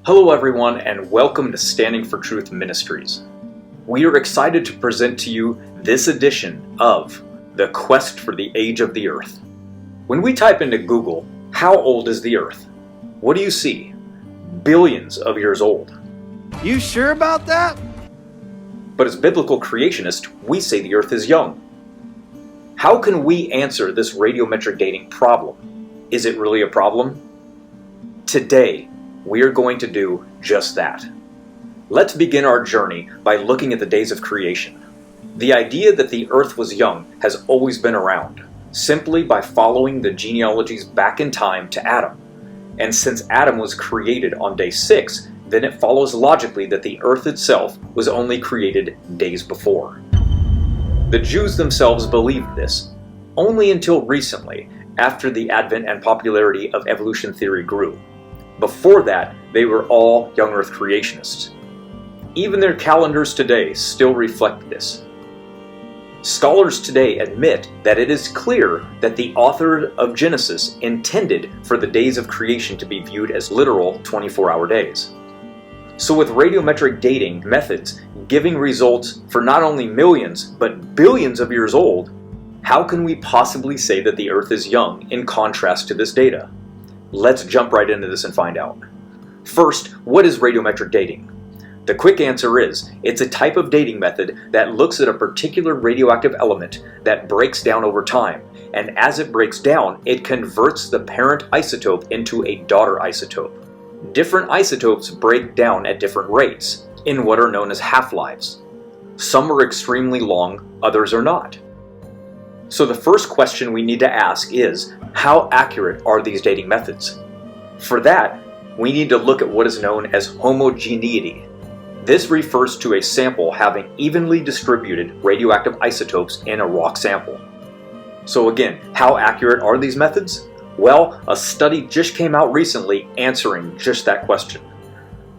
Hello everyone, and welcome to Standing for Truth Ministries. We are excited to present to you this edition of The Quest for the Age of the Earth. When we type into Google, how old is the Earth? What do you see? Billions of years old. You sure about that? But as biblical creationists, we say the Earth is young. How can we answer this radiometric dating problem? Is it really a problem? Today, we are going to do just that. Let's begin our journey by looking at the days of creation. The idea that the Earth was young has always been around, simply by following the genealogies back in time to Adam. And since Adam was created on day 6, then it follows logically that the Earth itself was only created days before. The Jews themselves believed this, only until recently, after the advent and popularity of evolution theory grew. Before that, they were all young Earth creationists. Even their calendars today still reflect this. Scholars today admit that it is clear that the author of Genesis intended for the days of creation to be viewed as literal 24-hour days. So with radiometric dating methods giving results for not only millions, but billions of years old, how can we possibly say that the Earth is young in contrast to this data? Let's jump right into this and find out. First, what is radiometric dating? The quick answer is, it's a type of dating method that looks at a particular radioactive element that breaks down over time, and as it breaks down, it converts the parent isotope into a daughter isotope. Different isotopes break down at different rates, in what are known as half-lives. Some are extremely long, others are not. So the first question we need to ask is, how accurate are these dating methods? For that, we need to look at what is known as homogeneity. This refers to a sample having evenly distributed radioactive isotopes in a rock sample. So again, how accurate are these methods? Well, a study just came out recently answering just that question.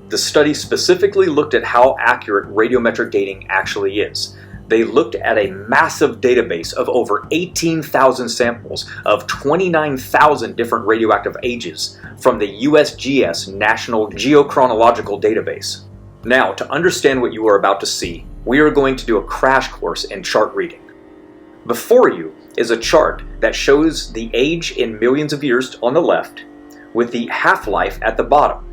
The study specifically looked at how accurate radiometric dating actually is. They looked at a massive database of over 18,000 samples of 29,000 different radioactive ages from the USGS National Geochronological Database. Now, to understand what you are about to see, we are going to do a crash course in chart reading. Before you is a chart that shows the age in millions of years on the left, with the half-life at the bottom.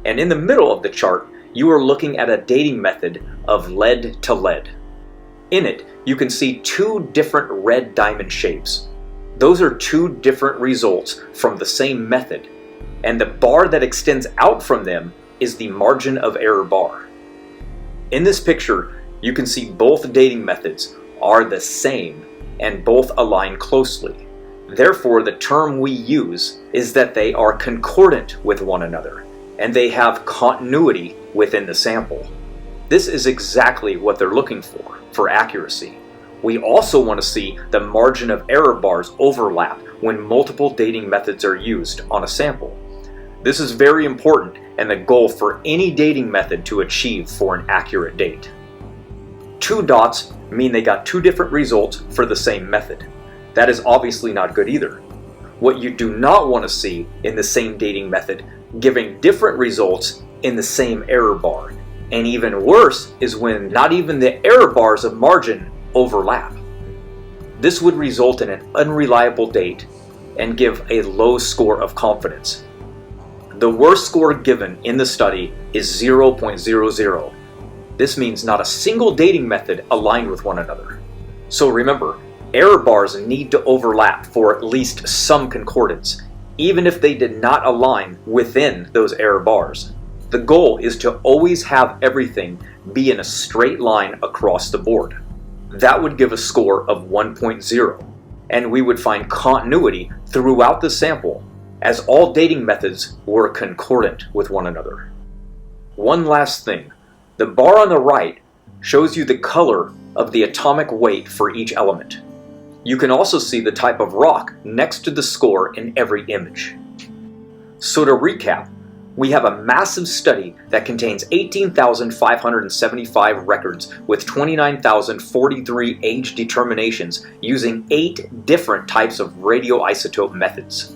And in the middle of the chart, you are looking at a dating method of lead to lead. In it, you can see two different red diamond shapes. Those are two different results from the same method, and the bar that extends out from them is the margin of error bar. In this picture, you can see both dating methods are the same and both align closely. Therefore, the term we use is that they are concordant with one another, and they have continuity within the sample. This is exactly what they're looking for accuracy. We also want to see the margin of error bars overlap when multiple dating methods are used on a sample. This is very important and the goal for any dating method to achieve for an accurate date. Two dots mean they got two different results for the same method. That is obviously not good either. What you do not want to see in the same dating method giving different results in the same error bar. And even worse is when not even the error bars of margin overlap. This would result in an unreliable date and give a low score of confidence. The worst score given in the study is 0.00. This means not a single dating method aligned with one another. So remember, error bars need to overlap for at least some concordance, even if they did not align within those error bars. The goal is to always have everything be in a straight line across the board. That would give a score of 1.0, and we would find continuity throughout the sample, as all dating methods were concordant with one another. One last thing, the bar on the right shows you the color of the atomic weight for each element. You can also see the type of rock next to the score in every image. So to recap, we have a massive study that contains 18,575 records with 29,043 age determinations using 8 different types of radioisotope methods.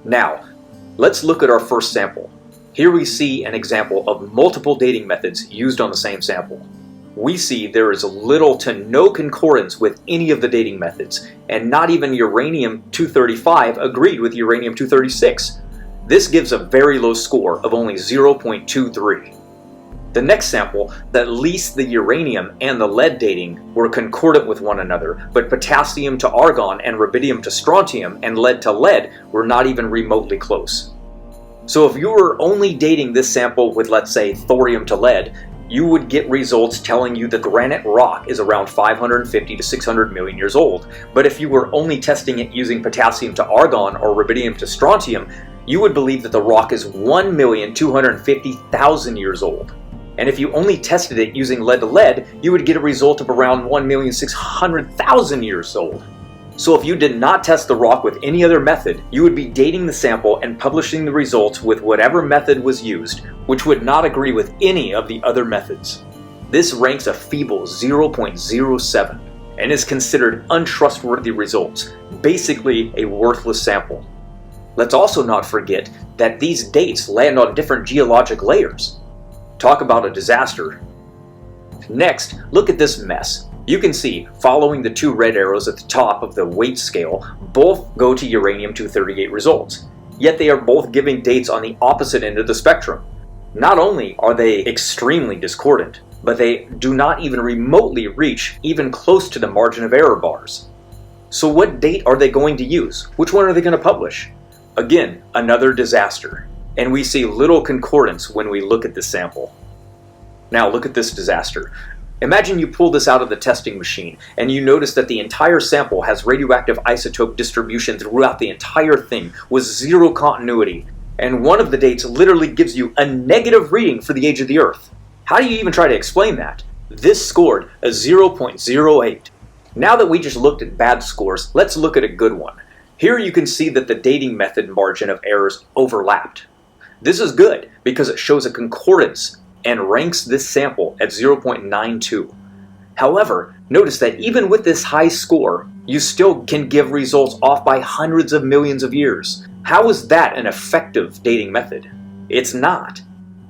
Now, let's look at our first sample. Here we see an example of multiple dating methods used on the same sample. We see there is little to no concordance with any of the dating methods, and not even uranium-235 agreed with uranium-236. This gives a very low score of only 0.23. The next sample, at least the uranium and the lead dating were concordant with one another, but potassium to argon and rubidium to strontium and lead to lead were not even remotely close. So if you were only dating this sample with, let's say, thorium to lead, you would get results telling you that granite rock is around 550 to 600 million years old. But if you were only testing it using potassium to argon or rubidium to strontium, you would believe that the rock is 1,250,000 years old. And if you only tested it using lead to lead, you would get a result of around 1,600,000 years old. So if you did not test the rock with any other method, you would be dating the sample and publishing the results with whatever method was used, which would not agree with any of the other methods. This ranks a feeble 0.07 and is considered untrustworthy results, basically a worthless sample. Let's also not forget that these dates land on different geologic layers. Talk about a disaster. Next, look at this mess. You can see, following the two red arrows at the top of the weight scale, both go to uranium-238 results. Yet they are both giving dates on the opposite end of the spectrum. Not only are they extremely discordant, but they do not even remotely reach even close to the margin of error bars. So what date are they going to use? Which one are they going to publish? Again, another disaster. And we see little concordance when we look at this sample. Now look at this disaster. Imagine you pull this out of the testing machine and you notice that the entire sample has radioactive isotope distribution throughout the entire thing with zero continuity, and one of the dates literally gives you a negative reading for the age of the Earth. How do you even try to explain that? This scored a 0.08. Now that we just looked at bad scores, let's look at a good one. Here you can see that the dating method margin of errors overlapped. This is good because it shows a concordance and ranks this sample at 0.92. However, notice that even with this high score, you still can give results off by hundreds of millions of years. How is that an effective dating method? It's not.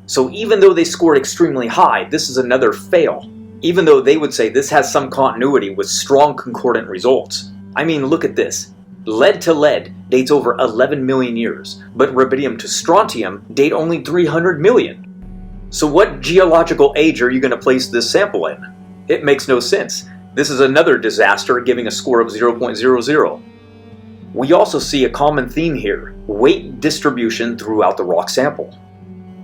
So even though they scored extremely high, this is another fail, even though they would say this has some continuity with strong concordant results. I mean, look at this. Lead to lead dates over 11 million years, but rubidium to strontium date only 300 million. So what geological age are you going to place this sample in? It makes no sense. This is another disaster, giving a score of 0.00. We also see a common theme here, weight distribution throughout the rock sample.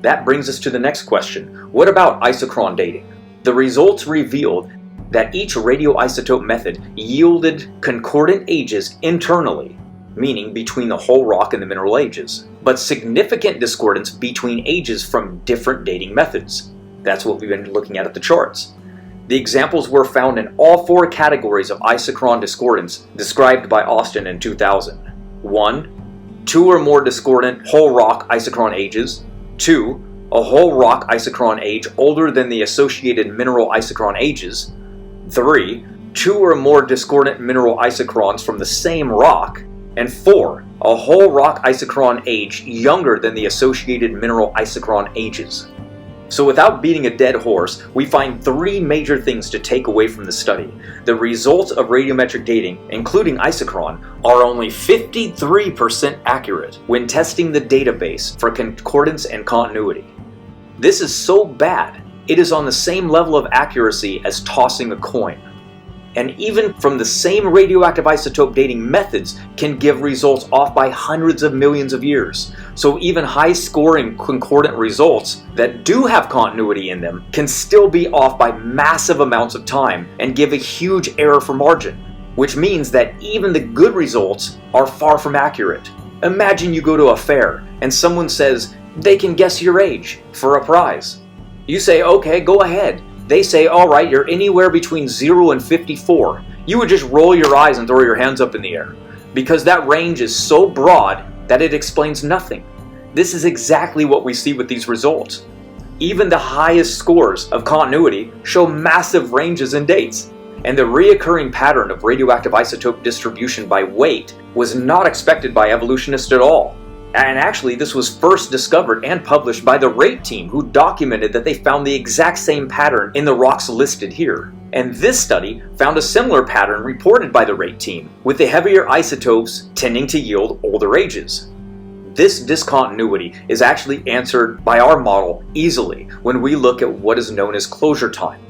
That brings us to the next question. What about isochron dating? The results revealed that each radioisotope method yielded concordant ages internally, meaning between the whole rock and the mineral ages, but significant discordance between ages from different dating methods. That's what we've been looking at the charts. The examples were found in all four categories of isochron discordance described by Austin in 2000. 1. 2 or more discordant whole rock isochron ages. 2. A whole rock isochron age older than the associated mineral isochron ages. 3. 2 or more discordant mineral isochrons from the same rock. And 4. A whole rock isochron age younger than the associated mineral isochron ages. So without beating a dead horse, we find 3 major things to take away from the study. The results of radiometric dating, including isochron, are only 53% accurate when testing the database for concordance and continuity. This is so bad, it is on the same level of accuracy as tossing a coin. And even from the same radioactive isotope dating methods can give results off by hundreds of millions of years. So even high-scoring concordant results that do have continuity in them can still be off by massive amounts of time and give a huge error for margin, which means that even the good results are far from accurate. Imagine you go to a fair and someone says they can guess your age for a prize. You say, okay, go ahead. They say, alright, you're anywhere between 0 and 54. You would just roll your eyes and throw your hands up in the air, because that range is so broad that it explains nothing. This is exactly what we see with these results. Even the highest scores of continuity show massive ranges in dates, and the reoccurring pattern of radioactive isotope distribution by weight was not expected by evolutionists at all. And actually, this was first discovered and published by the RATE team, who documented that they found the exact same pattern in the rocks listed here. And this study found a similar pattern reported by the RATE team, with the heavier isotopes tending to yield older ages. This discontinuity is actually answered by our model easily when we look at what is known as closure time.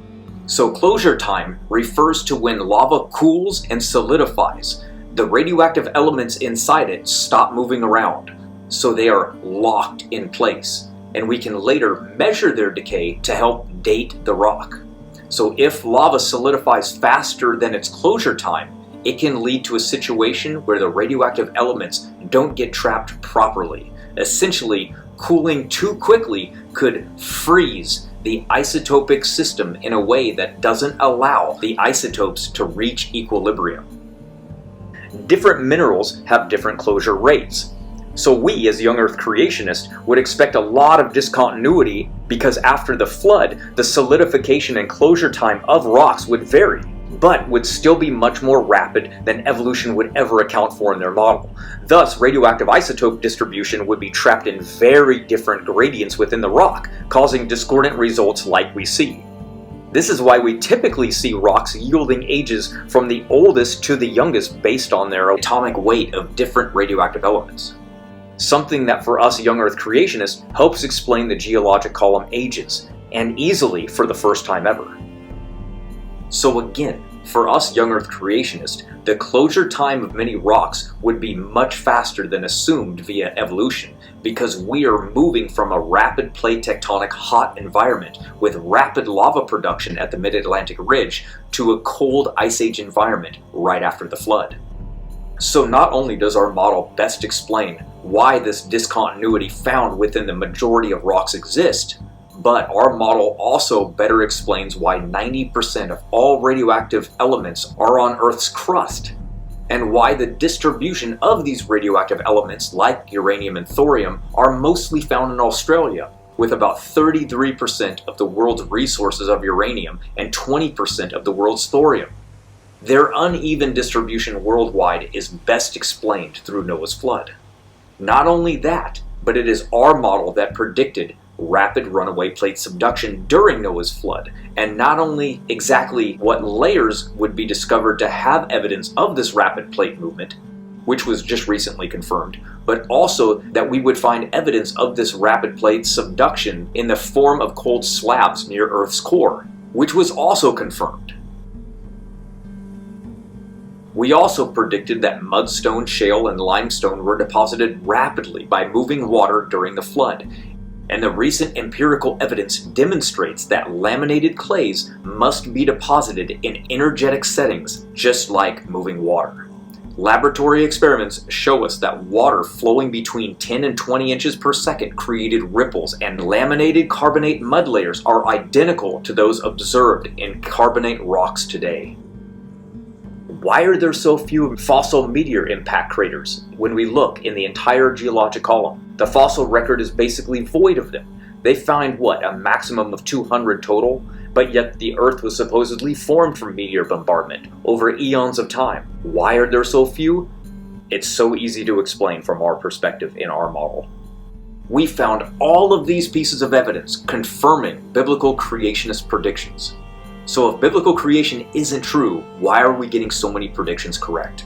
So closure time refers to when lava cools and solidifies. The radioactive elements inside it stop moving around, so they are locked in place, and we can later measure their decay to help date the rock. So if lava solidifies faster than its closure time, it can lead to a situation where the radioactive elements don't get trapped properly. Essentially, cooling too quickly could freeze the isotopic system in a way that doesn't allow the isotopes to reach equilibrium. Different minerals have different closure rates. So we, as young Earth creationists, would expect a lot of discontinuity because after the flood, the solidification and closure time of rocks would vary, but would still be much more rapid than evolution would ever account for in their model. Thus, radioactive isotope distribution would be trapped in very different gradients within the rock, causing discordant results like we see. This is why we typically see rocks yielding ages from the oldest to the youngest based on their atomic weight of different radioactive elements. Something that for us young Earth creationists helps explain the geologic column ages, and easily for the first time ever. So again, for us young Earth creationists, the closure time of many rocks would be much faster than assumed via evolution, because we are moving from a rapid plate tectonic hot environment with rapid lava production at the Mid-Atlantic Ridge to a cold Ice Age environment right after the flood. So not only does our model best explain why this discontinuity found within the majority of rocks exist, but our model also better explains why 90% of all radioactive elements are on Earth's crust, and why the distribution of these radioactive elements, like uranium and thorium, are mostly found in Australia, with about 33% of the world's resources of uranium and 20% of the world's thorium. Their uneven distribution worldwide is best explained through Noah's flood. Not only that, but it is our model that predicted rapid runaway plate subduction during Noah's flood, and not only exactly what layers would be discovered to have evidence of this rapid plate movement, which was just recently confirmed, but also that we would find evidence of this rapid plate subduction in the form of cold slabs near Earth's core, which was also confirmed. We also predicted that mudstone, shale, and limestone were deposited rapidly by moving water during the flood, and the recent empirical evidence demonstrates that laminated clays must be deposited in energetic settings just like moving water. Laboratory experiments show us that water flowing between 10 and 20 inches per second created ripples, and laminated carbonate mud layers are identical to those observed in carbonate rocks today. Why are there so few fossil meteor impact craters when we look in the entire geologic column? The fossil record is basically void of them. They find a maximum of 200 total, but yet the Earth was supposedly formed from meteor bombardment over eons of time. Why are there so few? It's so easy to explain from our perspective in our model. We found all of these pieces of evidence confirming biblical creationist predictions. So if biblical creation isn't true, why are we getting so many predictions correct?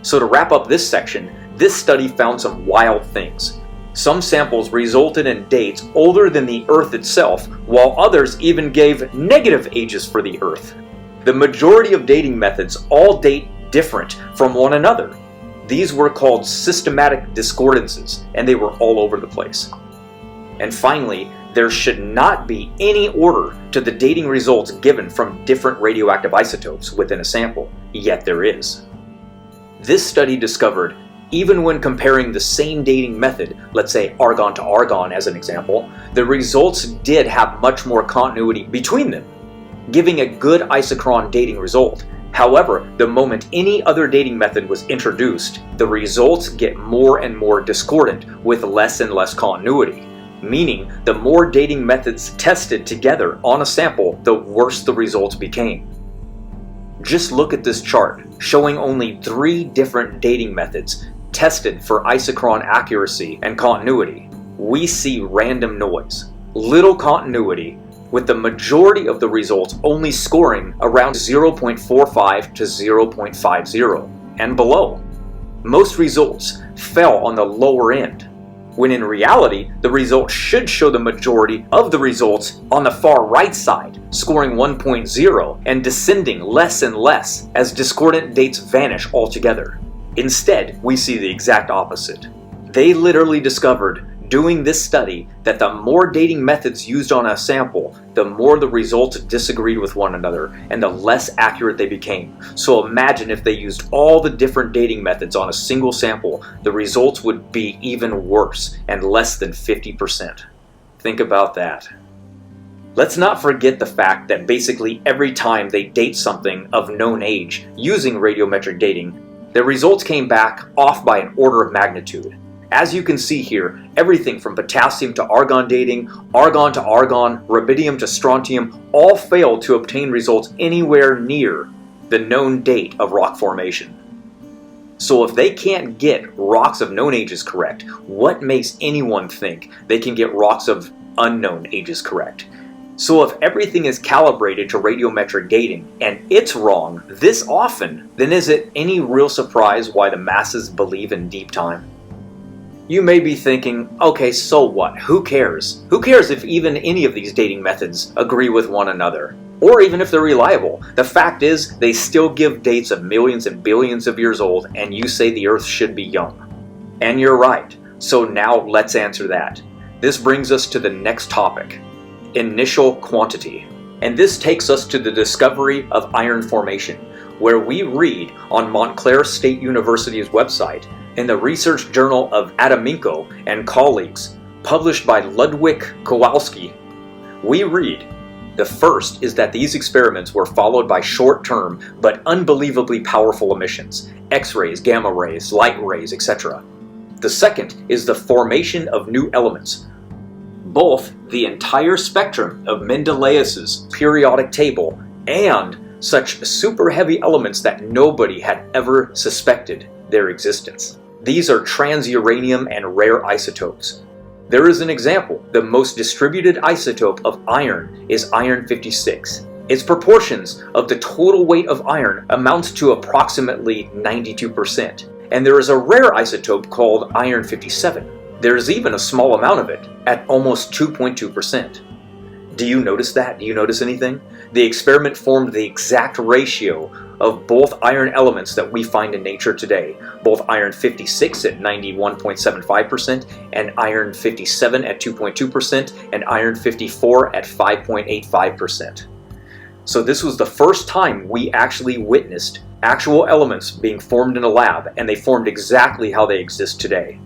So to wrap up this section, this study found some wild things. Some samples resulted in dates older than the Earth itself, while others even gave negative ages for the Earth. The majority of dating methods all date different from one another. These were called systematic discordances, and they were all over the place. And finally, there should not be any order to the dating results given from different radioactive isotopes within a sample, yet there is. This study discovered, even when comparing the same dating method, let's say argon to argon as an example, the results did have much more continuity between them, giving a good isochron dating result. However, the moment any other dating method was introduced, the results get more and more discordant with less and less continuity. Meaning, the more dating methods tested together on a sample, the worse the results became. Just look at this chart, showing only 3 different dating methods tested for isochron accuracy and continuity, we see random noise, little continuity, with the majority of the results only scoring around 0.45 to 0.50 and below. Most results fell on the lower end, when in reality, the results should show the majority of the results on the far right side, scoring 1.0 and descending less and less as discordant dates vanish altogether. Instead, we see the exact opposite. They literally discovered, doing this study, that the more dating methods used on a sample, the more the results disagreed with one another and the less accurate they became. So imagine if they used all the different dating methods on a single sample, the results would be even worse and less than 50%. Think about that. Let's not forget the fact that basically every time they date something of known age using radiometric dating, their results came back off by an order of magnitude. As you can see here, everything from potassium to argon dating, argon to argon, rubidium to strontium, all failed to obtain results anywhere near the known date of rock formation. So if they can't get rocks of known ages correct, what makes anyone think they can get rocks of unknown ages correct? So if everything is calibrated to radiometric dating, and it's wrong this often, then is it any real surprise why the masses believe in deep time? You may be thinking, okay, so what? Who cares? Who cares if even any of these dating methods agree with one another? Or even if they're reliable? The fact is, they still give dates of millions and billions of years old, and you say the Earth should be young. And you're right. So now let's answer that. This brings us to the next topic, initial quantity. And this takes us to the discovery of iron formation, where we read on Montclair State University's website, in the research journal of Adaminko and colleagues, published by Ludwik Kowalski, we read, the first is that these experiments were followed by short-term but unbelievably powerful emissions, X-rays, gamma rays, light rays, etc. The second is the formation of new elements, both the entire spectrum of Mendeleev's periodic table and such super heavy elements that nobody had ever suspected their existence. These are transuranium and rare isotopes. There is an example. The most distributed isotope of iron is iron 56. Its proportions of the total weight of iron amounts to approximately 92%. And there is a rare isotope called iron 57. There is even a small amount of it, at almost 2.2%. Do you notice that? Do you notice anything? The experiment formed the exact ratio of both iron elements that we find in nature today, both iron 56 at 91.75% and iron 57 at 2.2% and iron 54 at 5.85%. So this was the first time we actually witnessed actual elements being formed in a lab, and they formed exactly how they exist today.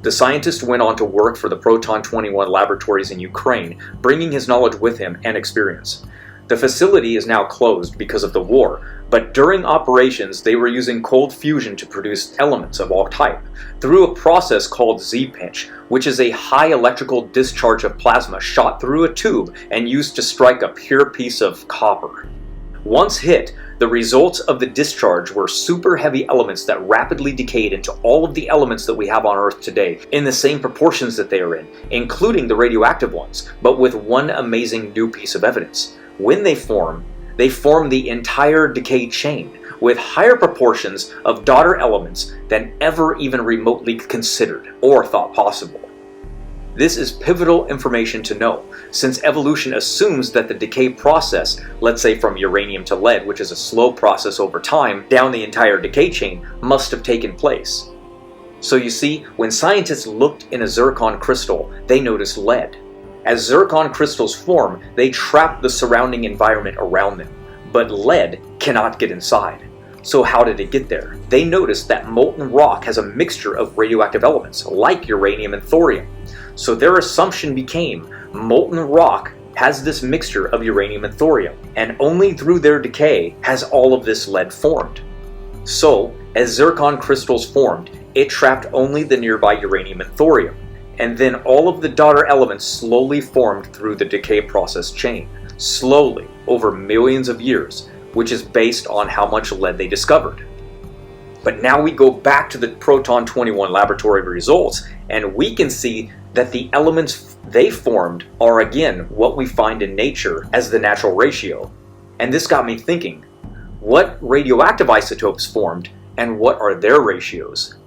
The scientist went on to work for the Proton 21 laboratories in Ukraine, bringing his knowledge with him and experience. The facility is now closed because of the war, but during operations they were using cold fusion to produce elements of all type, through a process called Z-pinch, which is a high electrical discharge of plasma shot through a tube and used to strike a pure piece of copper. Once hit, the results of the discharge were super heavy elements that rapidly decayed into all of the elements that we have on Earth today in the same proportions that they are in, including the radioactive ones, but with one amazing new piece of evidence. When they form the entire decay chain with higher proportions of daughter elements than ever even remotely considered or thought possible. This is pivotal information to know, since evolution assumes that the decay process, let's say from uranium to lead, which is a slow process over time, down the entire decay chain, must have taken place. So you see, when scientists looked in a zircon crystal, they noticed lead. As zircon crystals form, they trap the surrounding environment around them, but lead cannot get inside. So how did it get there? They noticed that molten rock has a mixture of radioactive elements, like uranium and thorium. So their assumption became, molten rock has this mixture of uranium and thorium, and only through their decay has all of this lead formed. So, as zircon crystals formed, it trapped only the nearby uranium and thorium, and then all of the daughter elements slowly formed through the decay process chain, slowly, over millions of years, which is based on how much lead they discovered. But now we go back to the Proton 21 laboratory results, and we can see that the elements they formed are again what we find in nature as the natural ratio. And this got me thinking, what radioactive isotopes formed and what are their ratios?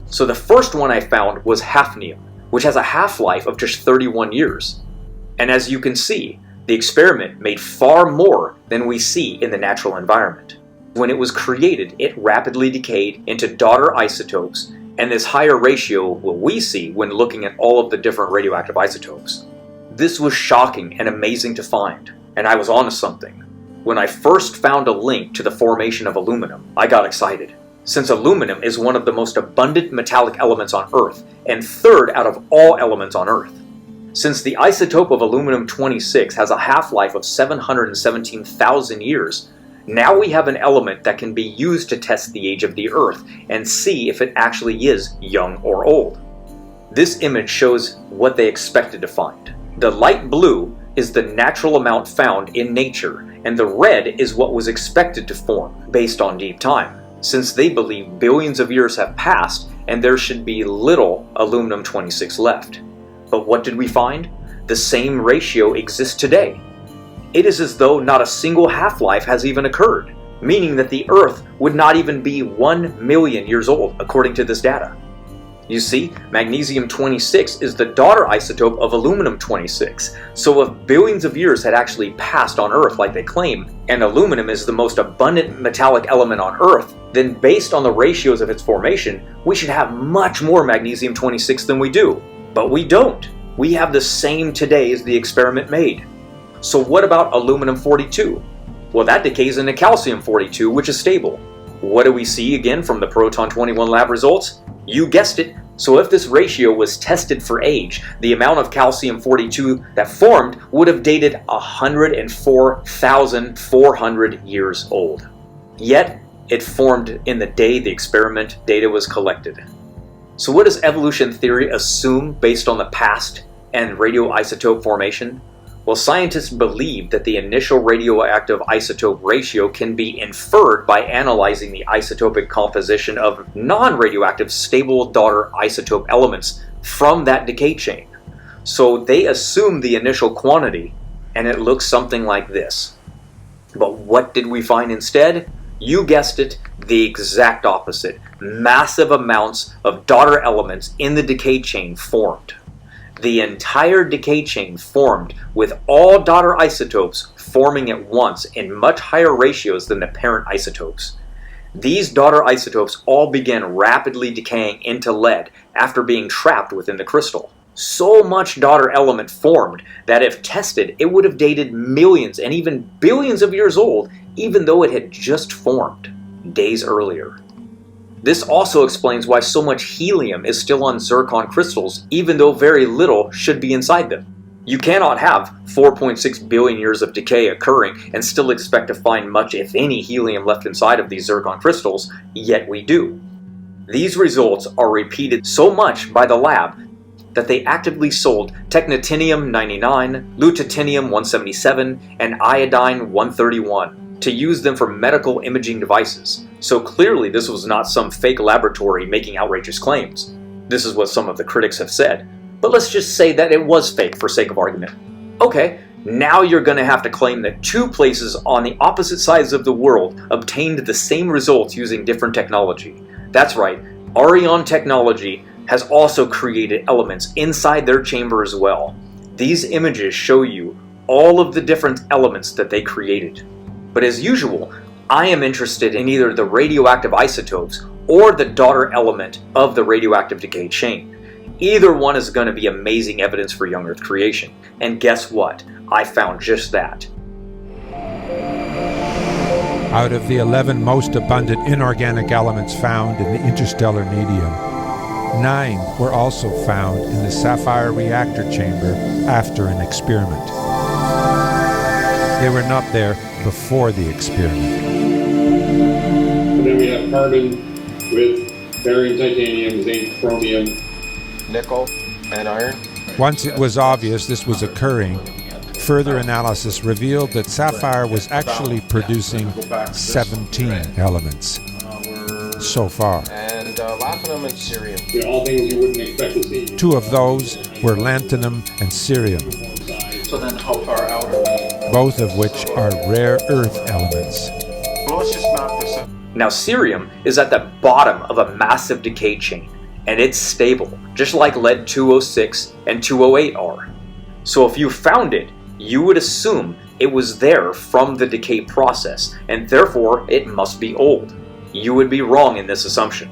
So the first one I found was hafnium, which has a half-life of just 31 years. And as you can see, the experiment made far more than we see in the natural environment. When it was created, it rapidly decayed into daughter isotopes, and this higher ratio will we see when looking at all of the different radioactive isotopes. This was shocking and amazing to find, and I was onto something. When I first found a link to the formation of aluminum, I got excited, since aluminum is one of the most abundant metallic elements on Earth, and third out of all elements on Earth. Since the isotope of aluminum-26 has a half-life of 717,000 years, now we have an element that can be used to test the age of the Earth and see if it actually is young or old. This image shows what they expected to find. The light blue is the natural amount found in nature, and the red is what was expected to form based on deep time, since they believe billions of years have passed and there should be little aluminum-26 left. But what did we find? The same ratio exists today. It is as though not a single half-life has even occurred, meaning that the Earth would not even be 1 million years old according to this data. You see, magnesium-26 is the daughter isotope of aluminum-26, so if billions of years had actually passed on Earth like they claim, and aluminum is the most abundant metallic element on Earth, then based on the ratios of its formation, we should have much more magnesium-26 than we do. But we don't. We have the same today as the experiment made. So what about aluminum-42? Well, that decays into calcium-42, which is stable. What do we see again from the Proton 21 lab results? You guessed it. So if this ratio was tested for age, the amount of calcium-42 that formed would have dated 104,400 years old. Yet, it formed in the day the experiment data was collected. So what does evolution theory assume based on the past and radioisotope formation? Well, scientists believe that the initial radioactive isotope ratio can be inferred by analyzing the isotopic composition of non-radioactive stable daughter isotope elements from that decay chain. So they assume the initial quantity, and it looks something like this. But what did we find instead? You guessed it, the exact opposite. Massive amounts of daughter elements in the decay chain formed. The entire decay chain formed with all daughter isotopes forming at once in much higher ratios than the parent isotopes. These daughter isotopes all began rapidly decaying into lead after being trapped within the crystal. So much daughter element formed that if tested, it would have dated millions and even billions of years old, even though it had just formed days earlier. This also explains why so much helium is still on zircon crystals, even though very little should be inside them. You cannot have 4.6 billion years of decay occurring and still expect to find much, if any, helium left inside of these zircon crystals, yet we do. These results are repeated so much by the lab that they actively sold technetium-99, lutetium-177, and iodine-131 to use them for medical imaging devices. So clearly this was not some fake laboratory making outrageous claims. This is what some of the critics have said. But let's just say that it was fake for sake of argument. Okay, now you're going to have to claim that two places on the opposite sides of the world obtained the same results using different technology. That's right, Argon technology has also created elements inside their chamber as well. These images show you all of the different elements that they created. But as usual, I am interested in either the radioactive isotopes or the daughter element of the radioactive decay chain. Either one is going to be amazing evidence for young Earth creation. And guess what? I found just that. Out of the 11 most abundant inorganic elements found in the interstellar medium, 9 were also found in the sapphire reactor chamber after an experiment. They were not there before the experiment. And then we have carbon with barium, titanium, zinc, chromium, nickel, and iron. Once it was obvious this was occurring, further analysis revealed that sapphire was actually producing 17 elements. unearthed so far. And lanthanum and cerium. You know, all things you wouldn't expect to see. Two of those were lanthanum and cerium, So then how far out are we? both of which are rare earth elements. Well, let's just map this up. Now cerium is at the bottom of a massive decay chain, and it's stable, just like lead-206 and 208 are. So if you found it, you would assume it was there from the decay process, and therefore it must be old. You would be wrong in this assumption.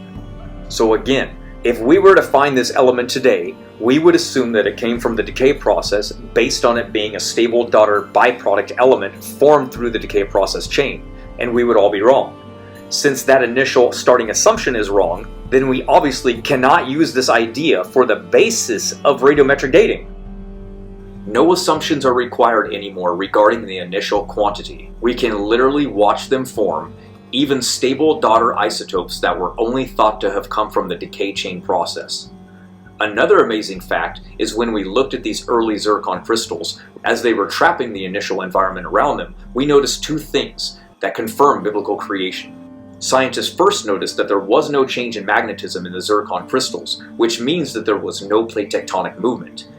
So again, if we were to find this element today, we would assume that it came from the decay process based on it being a stable daughter byproduct element formed through the decay process chain, and we would all be wrong. Since that initial starting assumption is wrong, then we obviously cannot use this idea for the basis of radiometric dating. No assumptions are required anymore regarding the initial quantity. We can literally watch them form, even stable daughter isotopes that were only thought to have come from the decay chain process. Another amazing fact is when we looked at these early zircon crystals, as they were trapping the initial environment around them, we noticed two things that confirm biblical creation. Scientists first noticed that there was no change in magnetism in the zircon crystals, which means that there was no plate tectonic movement.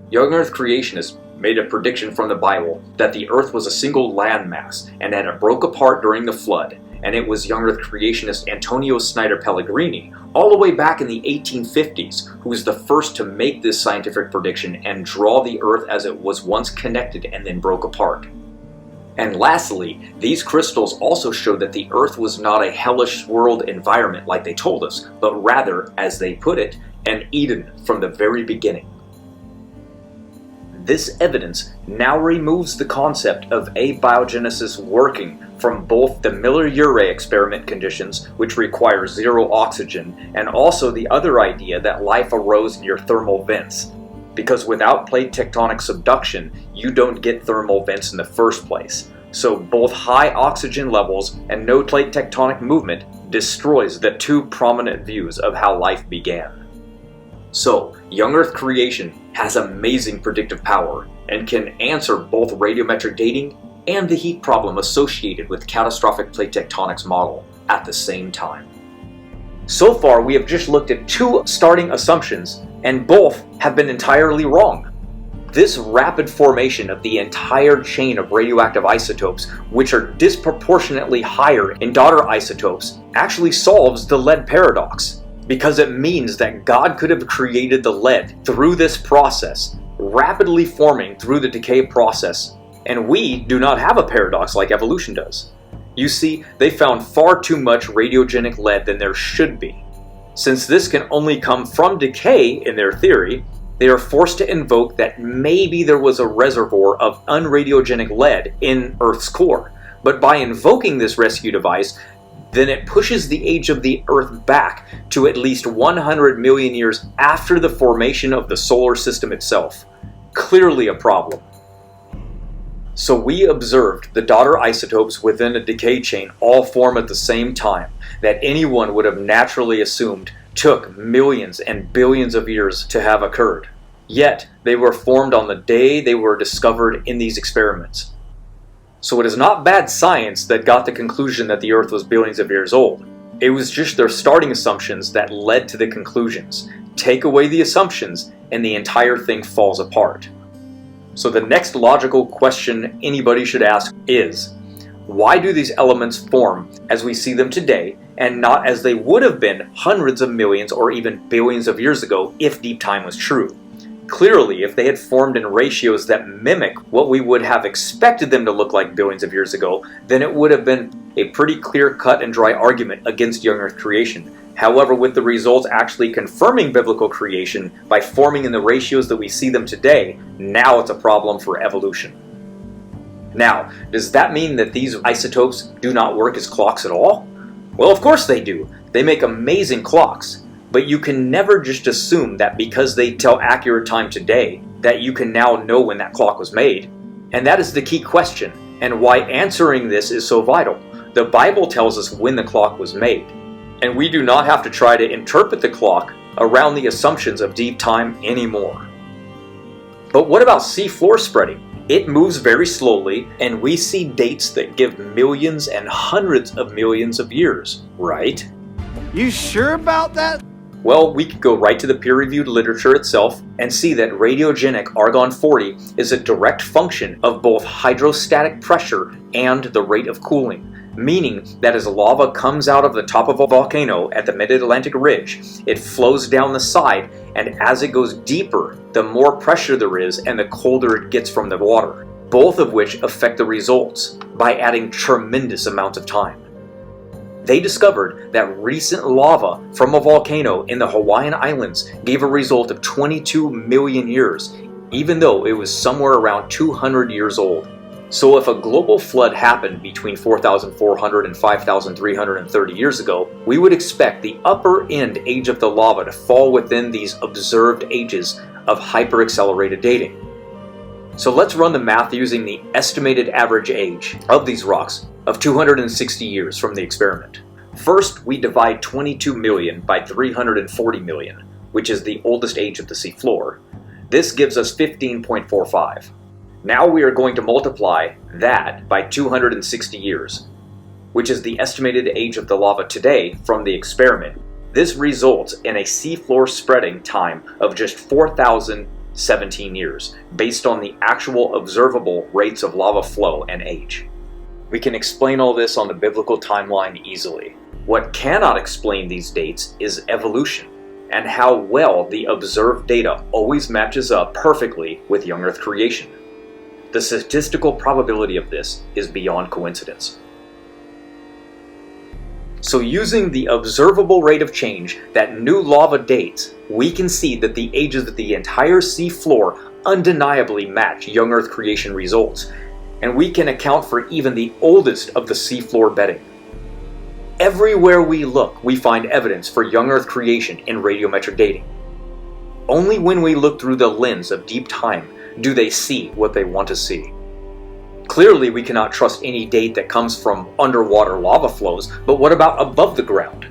Young Earth creationists made a prediction from the Bible that the Earth was a single landmass and that it broke apart during the flood, and it was young Earth creationist Antonio Snyder Pellegrini, all the way back in the 1850s, who was the first to make this scientific prediction and draw the Earth as it was once connected and then broke apart. And lastly, these crystals also showed that the Earth was not a hellish world environment like they told us, but rather, as they put it, an Eden from the very beginning. This evidence now removes the concept of abiogenesis working from both the Miller-Urey experiment conditions, which require zero oxygen, and also the other idea that life arose near thermal vents. Because without plate tectonic subduction, you don't get thermal vents in the first place. So both high oxygen levels and no plate tectonic movement destroys the two prominent views of how life began. So, young Earth creation has amazing predictive power and can answer both radiometric dating and the heat problem associated with catastrophic plate tectonics model at the same time. So far, we have just looked at two starting assumptions, and both have been entirely wrong. This rapid formation of the entire chain of radioactive isotopes, which are disproportionately higher in daughter isotopes, actually solves the lead paradox, because it means that God could have created the lead through this process, rapidly forming through the decay process, and we do not have a paradox like evolution does. You see, they found far too much radiogenic lead than there should be. Since this can only come from decay in their theory, they are forced to invoke that maybe there was a reservoir of unradiogenic lead in Earth's core. But by invoking this rescue device, then it pushes the age of the Earth back to at least 100 million years after the formation of the solar system itself. Clearly a problem. So we observed the daughter isotopes within a decay chain all form at the same time that anyone would have naturally assumed took millions and billions of years to have occurred. Yet, they were formed on the day they were discovered in these experiments. So it is not bad science that got the conclusion that the Earth was billions of years old. It was just their starting assumptions that led to the conclusions. Take away the assumptions, and the entire thing falls apart. So the next logical question anybody should ask is, why do these elements form as we see them today, and not as they would have been hundreds of millions or even billions of years ago if deep time was true? Clearly, if they had formed in ratios that mimic what we would have expected them to look like billions of years ago, then it would have been a pretty clear-cut and dry argument against young Earth creation. However, with the results actually confirming biblical creation by forming in the ratios that we see them today, now it's a problem for evolution. Now, does that mean that these isotopes do not work as clocks at all? Well, of course they do. They make amazing clocks. But you can never just assume that because they tell accurate time today, that you can now know when that clock was made. And that is the key question, and why answering this is so vital. The Bible tells us when the clock was made, and we do not have to try to interpret the clock around the assumptions of deep time anymore. But what about seafloor spreading? It moves very slowly, and we see dates that give millions and hundreds of millions of years, right? You sure about that? Well, we could go right to the peer-reviewed literature itself and see that radiogenic Argon-40 is a direct function of both hydrostatic pressure and the rate of cooling, meaning that as lava comes out of the top of a volcano at the mid-Atlantic ridge, it flows down the side, and as it goes deeper, the more pressure there is and the colder it gets from the water, both of which affect the results by adding tremendous amounts of time. They discovered that recent lava from a volcano in the Hawaiian Islands gave a result of 22 million years, even though it was somewhere around 200 years old. So if a global flood happened between 4,400 and 5,330 years ago, we would expect the upper end age of the lava to fall within these observed ages of hyperaccelerated dating. So let's run the math using the estimated average age of these rocks of 260 years from the experiment. First, we divide 22 million by 340 million, which is the oldest age of the seafloor. This gives us 15.45. Now we are going to multiply that by 260 years, which is the estimated age of the lava today from the experiment. This results in a seafloor spreading time of just 4,017 years, based on the actual observable rates of lava flow and age. We can explain all this on the biblical timeline easily. What cannot explain these dates is evolution, and how well the observed data always matches up perfectly with young Earth creation. The statistical probability of this is beyond coincidence. So using the observable rate of change that new lava dates, we can see that the ages of the entire seafloor undeniably match young Earth creation results, and we can account for even the oldest of the seafloor bedding. Everywhere we look, we find evidence for young Earth creation in radiometric dating. Only when we look through the lens of deep time do they see what they want to see. Clearly, we cannot trust any date that comes from underwater lava flows, but what about above the ground?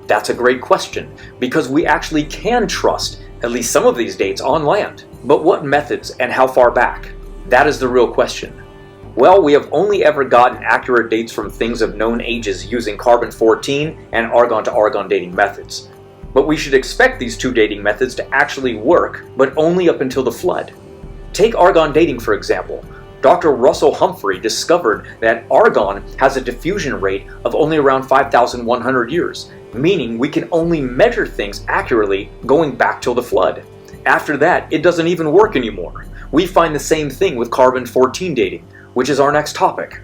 That's a great question, because we actually can trust at least some of these dates on land. But what methods and how far back? That is the real question. Well, we have only ever gotten accurate dates from things of known ages using carbon-14 and argon-to-argon dating methods. But we should expect these two dating methods to actually work, but only up until the flood. Take argon dating, for example. Dr. Russell Humphrey discovered that argon has a diffusion rate of only around 5,100 years, meaning we can only measure things accurately going back till the flood. After that, it doesn't even work anymore. We find the same thing with carbon-14 dating, which is our next topic.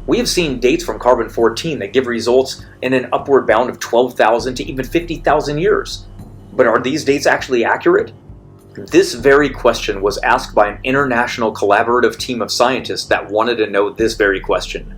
We have seen dates from carbon-14 that give results in an upward bound of 12,000 to even 50,000 years. But are these dates actually accurate? This very question was asked by an international collaborative team of scientists that wanted to know this very question.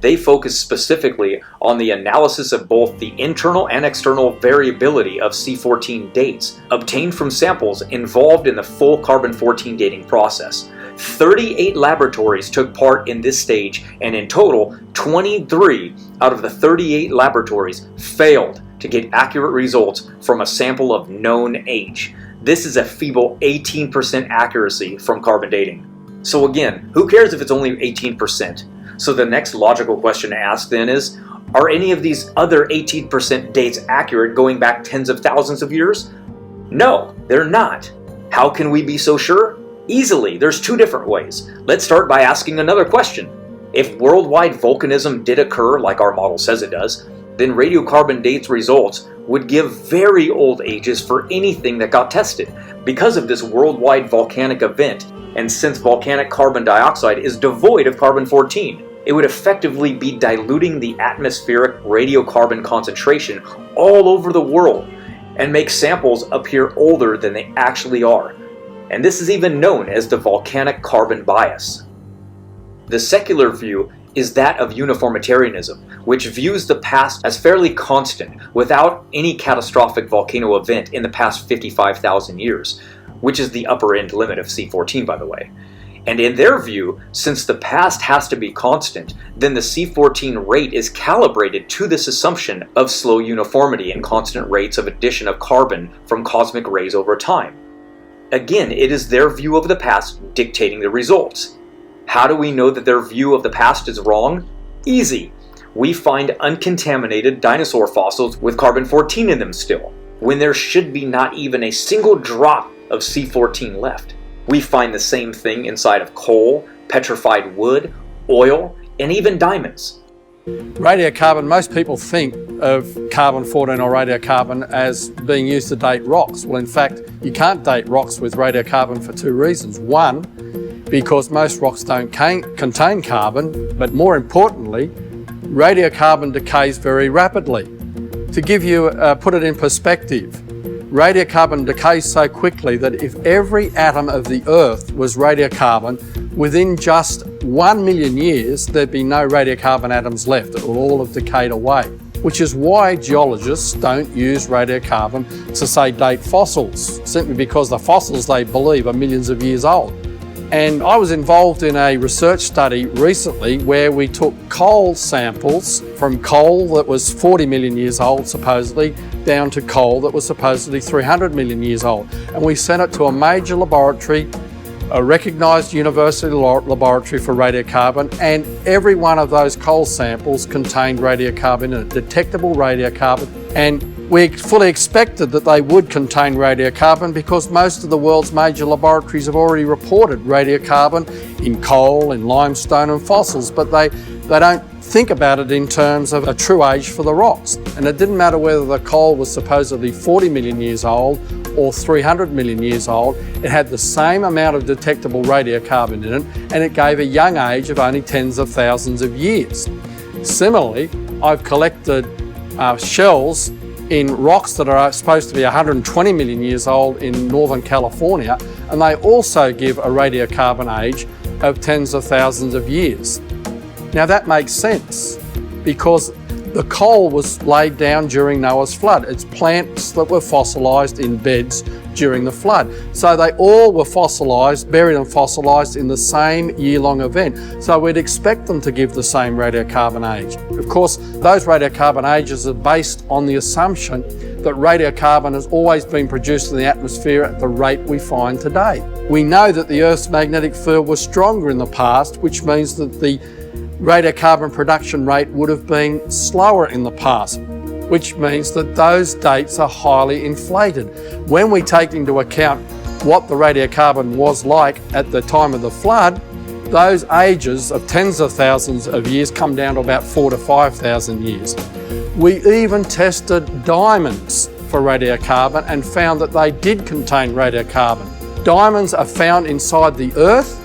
They focused specifically on the analysis of both the internal and external variability of C14 dates obtained from samples involved in the full carbon-14 dating process. 38 laboratories took part in this stage, and in total, 23 out of the 38 laboratories failed to get accurate results from a sample of known age. This is a feeble 18% accuracy from carbon dating. So again, who cares if it's only 18%? So the next logical question to ask then is, are any of these other 18% dates accurate going back tens of thousands of years? No, they're not. How can we be so sure? Easily, there's two different ways. Let's start by asking another question. If worldwide volcanism did occur like our model says it does, then radiocarbon dates results would give very old ages for anything that got tested because of this worldwide volcanic event, and since volcanic carbon dioxide is devoid of carbon-14, it would effectively be diluting the atmospheric radiocarbon concentration all over the world and make samples appear older than they actually are. And this is even known as the volcanic carbon bias. The secular view is that of uniformitarianism, which views the past as fairly constant without any catastrophic volcano event in the past 55,000 years, which is the upper end limit of C14, by the way. And in their view, since the past has to be constant, then the C14 rate is calibrated to this assumption of slow uniformity and constant rates of addition of carbon from cosmic rays over time. Again, it is their view of the past dictating the results. How do we know that their view of the past is wrong? Easy. we find uncontaminated dinosaur fossils with carbon-14 in them still, when there should be not even a single drop of C14 left. We find the same thing inside of coal, petrified wood, oil, and even diamonds. Radiocarbon, most people think of carbon-14 or radiocarbon as being used to date rocks. Well, in fact, you can't date rocks with radiocarbon for two reasons. One, because most rocks don't contain carbon, but more importantly, radiocarbon decays very rapidly. To give you, put it in perspective, radiocarbon decays so quickly that if every atom of the Earth was radiocarbon, within just 1 million years, there'd be no radiocarbon atoms left. It will all have decayed away, which is why geologists don't use radiocarbon to, say, date fossils, simply because the fossils they believe are millions of years old. And I was involved in a research study recently where we took coal samples from coal that was 40 million years old, supposedly, down to coal that was supposedly 300 million years old. And we sent it to a major laboratory, a recognised university laboratory for radiocarbon, and every one of those coal samples contained radiocarbon in it, detectable radiocarbon. And we fully expected that they would contain radiocarbon because most of the world's major laboratories have already reported radiocarbon in coal, in limestone and fossils, but they don't think about it in terms of a true age for the rocks. And it didn't matter whether the coal was supposedly 40 million years old or 300 million years old, it had the same amount of detectable radiocarbon in it, and it gave a young age of only tens of thousands of years. Similarly, I've collected shells in rocks that are supposed to be 120 million years old in Northern California, and they also give a radiocarbon age of tens of thousands of years. Now that makes sense because the coal was laid down during Noah's flood. It's plants that were fossilised in beds during the flood. So they all were fossilised, buried and fossilised in the same year-long event. So we'd expect them to give the same radiocarbon age. Of course, those radiocarbon ages are based on the assumption that radiocarbon has always been produced in the atmosphere at the rate we find today. We know that the Earth's magnetic field was stronger in the past, which means that the radiocarbon production rate would have been slower in the past, which means that those dates are highly inflated. When we take into account what the radiocarbon was like at the time of the flood, those ages of tens of thousands of years come down to about 4,000 to 5,000 years. We even tested diamonds for radiocarbon and found that they did contain radiocarbon. Diamonds are found inside the Earth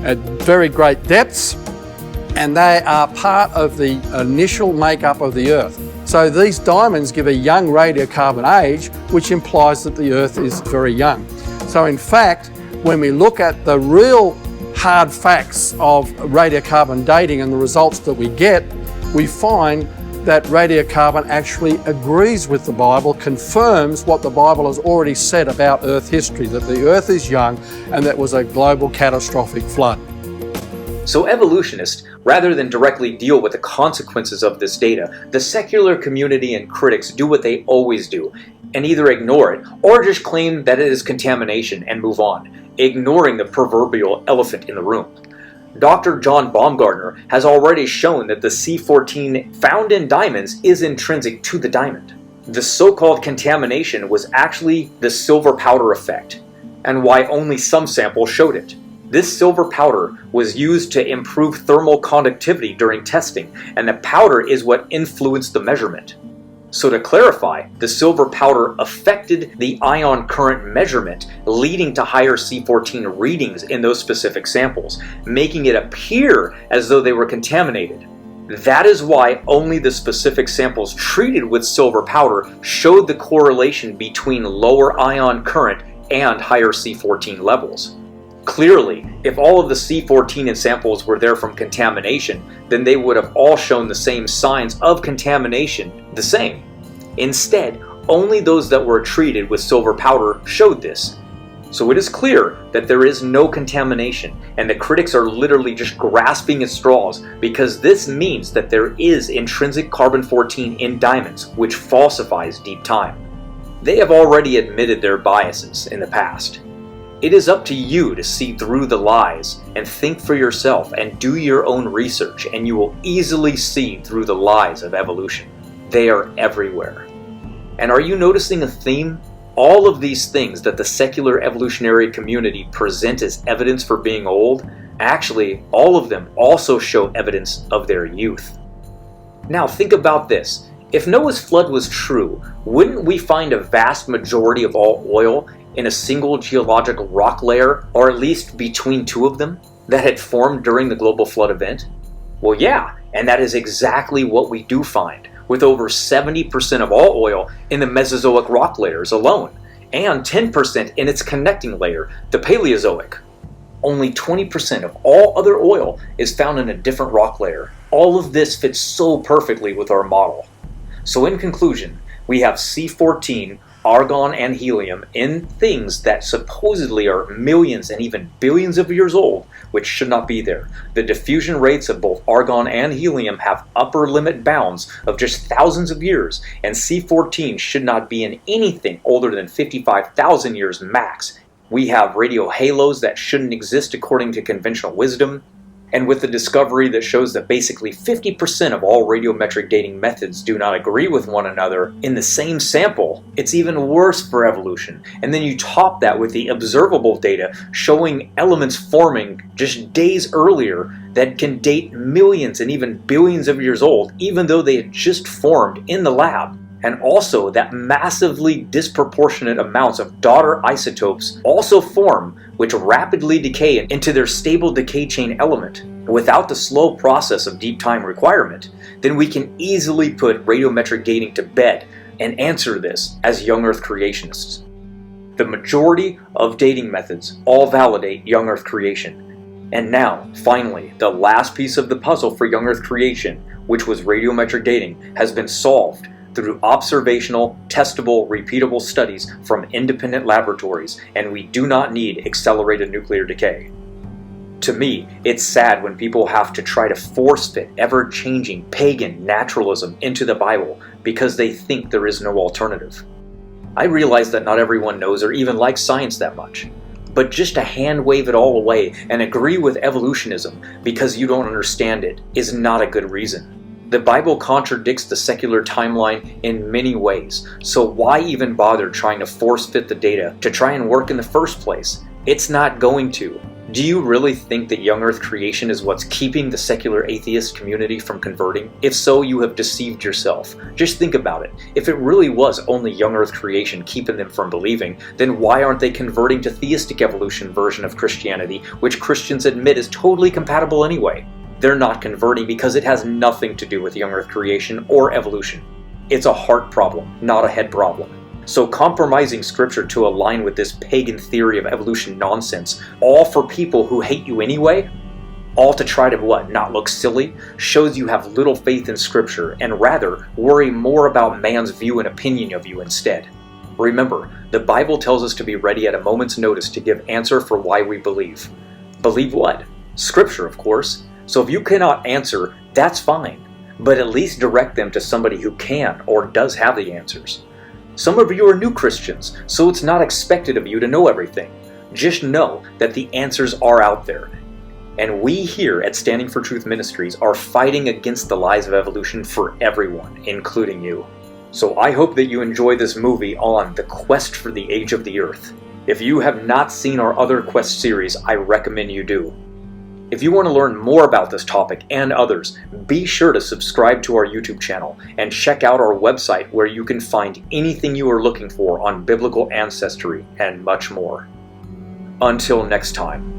at very great depths, and they are part of the initial makeup of the Earth. So these diamonds give a young radiocarbon age, which implies that the Earth is very young. So in fact, when we look at the real hard facts of radiocarbon dating and the results that we get, we find that radiocarbon actually agrees with the Bible, confirms what the Bible has already said about Earth history, that the Earth is young and that was a global catastrophic flood. So evolutionists, rather than directly deal with the consequences of this data, the secular community and critics do what they always do, and either ignore it or just claim that it is contamination and move on, ignoring the proverbial elephant in the room. Dr. John Baumgartner has already shown that the C14 found in diamonds is intrinsic to the diamond. The so-called contamination was actually the silver powder effect, and why only some samples showed it. This silver powder was used to improve thermal conductivity during testing, and the powder is what influenced the measurement. So to clarify, the silver powder affected the ion current measurement, leading to higher C14 readings in those specific samples, making it appear as though they were contaminated. That is why only the specific samples treated with silver powder showed the correlation between lower ion current and higher C14 levels. Clearly, if all of the C14 in samples were there from contamination, then they would have all shown the same signs of contamination the same. Instead, only those that were treated with silver powder showed this. So it is clear that there is no contamination, and the critics are literally just grasping at straws because this means that there is intrinsic carbon-14 in diamonds, which falsifies deep time. They have already admitted their biases in the past. It is up to you to see through the lies and think for yourself and do your own research, and you will easily see through the lies of evolution. They are everywhere. And are you noticing a theme? All of these things that the secular evolutionary community present as evidence for being old, actually, all of them also show evidence of their youth. Now think about this. If Noah's flood was true, wouldn't we find a vast majority of all oil in a single geological rock layer, or at least between two of them, that had formed during the global flood event? Well, yeah, and that is exactly what we do find, with over 70% of all oil in the Mesozoic rock layers alone, and 10% in its connecting layer, the Paleozoic. Only 20% of all other oil is found in a different rock layer. All of this fits so perfectly with our model. So in conclusion, we have C14, argon, and helium in things that supposedly are millions and even billions of years old, which should not be there. The diffusion rates of both argon and helium have upper limit bounds of just thousands of years, and C14 should not be in anything older than 55,000 years max. We have radio halos that shouldn't exist according to conventional wisdom. And with the discovery that shows that basically 50% of all radiometric dating methods do not agree with one another in the same sample, it's even worse for evolution. And then you top that with the observable data showing elements forming just days earlier that can date millions and even billions of years old, even though they had just formed in the lab. And also that massively disproportionate amounts of daughter isotopes also form, which rapidly decay into their stable decay chain element. Without the slow process of deep time requirement, then we can easily put radiometric dating to bed and answer this as young Earth creationists. The majority of dating methods all validate young Earth creation. And now, finally, the last piece of the puzzle for young Earth creation, which was radiometric dating, has been solved through observational, testable, repeatable studies from independent laboratories, and we do not need accelerated nuclear decay. To me, it's sad when people have to try to force-fit ever-changing pagan naturalism into the Bible because they think there is no alternative. I realize that not everyone knows or even likes science that much, but just to hand-wave it all away and agree with evolutionism because you don't understand it is not a good reason. The Bible contradicts the secular timeline in many ways, so why even bother trying to force-fit the data to try and work in the first place? It's not going to. Do you really think that young Earth creation is what's keeping the secular atheist community from converting? If so, you have deceived yourself. Just think about it. If it really was only young Earth creation keeping them from believing, then why aren't they converting to theistic evolution version of Christianity, which Christians admit is totally compatible anyway? They're not converting because it has nothing to do with young Earth creation or evolution. It's a heart problem, not a head problem. So compromising scripture to align with this pagan theory of evolution nonsense, all for people who hate you anyway, all to try to what, not look silly, shows you have little faith in scripture and rather worry more about man's view and opinion of you instead. Remember, the Bible tells us to be ready at a moment's notice to give answer for why we believe. Believe what? Scripture, of course. So if you cannot answer, that's fine, but at least direct them to somebody who can or does have the answers. Some of you are new Christians, so it's not expected of you to know everything. Just know that the answers are out there. And we here at Standing for Truth Ministries are fighting against the lies of evolution for everyone, including you. So I hope that you enjoy this movie on the quest for the age of the Earth. If you have not seen our other quest series, I recommend you do. If you want to learn more about this topic and others, be sure to subscribe to our YouTube channel and check out our website where you can find anything you are looking for on biblical ancestry and much more. Until next time.